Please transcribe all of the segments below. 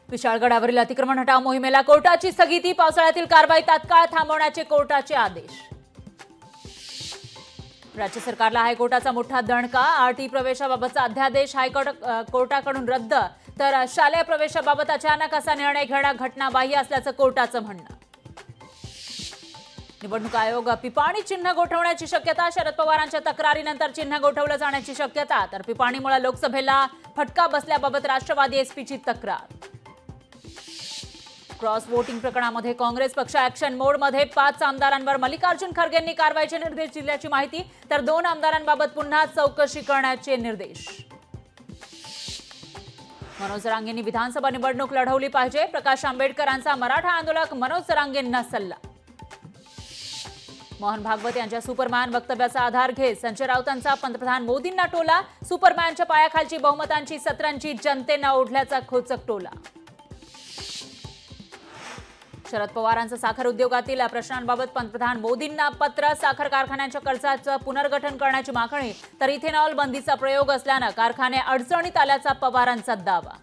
विशाळगडावरील अतिक्रमण हटाव मोहिमेला कोर्टाची स्थगिती, पावसाळ्यातील कारवाई तात्काळ थांबवण्याचे कोर्टाचे आदेश। राज्य सरकारला हायकोर्टाचा मोठा दणका, आरटी प्रवेशाबाबतचा अध्यादेश कोर्टाकडून रद्द, तर शालेय प्रवेशाबाबत अचानक असा निर्णय घेणं घटनाबाह्य असल्याचं कोर्टाचं म्हणणं। निवडणूक आयोग पिपाणी चिन्ह गोठवण्याची शक्यता, शरद पवारांच्या तक्रारीनंतर चिन्ह गोठवलं जाण्याची शक्यता, तर पिपाणीमुळे लोकसभेला फटका बसल्याबाबत राष्ट्रवादी एसपीची तक्रार। क्रॉस वोटिंग प्रकरणामध्ये काँग्रेस पक्ष ऍक्शन मोडमध्ये, 5 आमदारांवर मल्लिकार्जुन खरगेंनी कारवाईचे निर्देश दिल्याची माहिती, तर 2 आमदारांबाबत पुन्हा चौकशी करण्याचे निर्देश। मनोज जरांगेंनी विधानसभा निवडणूक लढवली पाहिजे, प्रकाश आंबेडकरांचा मराठा आंदोलक मनोज जरांगेंना सल्ला। मोहन भागवत यांच्या सुपरमॅन वक्तव्याचा आधार घेत संजय राऊतांचा पंतप्रधान मोदींना टोला, सुपरमॅनच्या पायाखालची बहुमतांची सत्रांची जनतेनं ओढल्याचा खोचक टोला। शरद पवारांचं साखर उद्योगातील प्रश्नांबाबत पंतप्रधान मोदींना पत्र, साखर कारखान्यांच्या कर्जाचं पुनर्गठन करण्याची मागणी, तर इथेनॉल बंदीचा प्रयोग असल्यानं कारखाने अडचणीत आल्याचा पवारांचा दावा।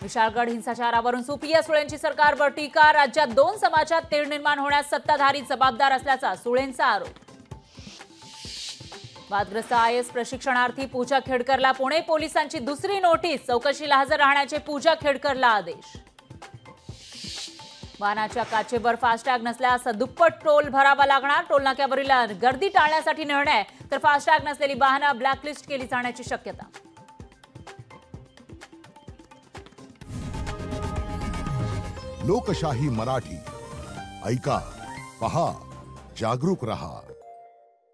विशाळगड हिंसाचारावरून सुप्रिया सुळेंची सरकारवर टीका, राज्यात 2 समाजात तेढ निर्माण होण्यास सत्ताधारी जबाबदार असल्याचा सुळेंचा आरोप। वादग्रस्त आयएस प्रशिक्षणार्थी पूजा खेडकरला पुणे पोलिसांची दुसरी नोटीस, चौकशीला हजर राहण्याचे पूजा खेडकरला आदेश। वाहनाच्या काचेवर फास्टॅग नसल्यास दुप्पट टोल भरावा लागणार, टोलनाक्यावरील गर्दी टाळण्यासाठी निर्णय, तर फास्टॅग नसलेली वाहनं ब्लॅकलिस्ट केली जाण्याची शक्यता। लोकशाही मराठी ऐका, पहा, जागरूक रहा।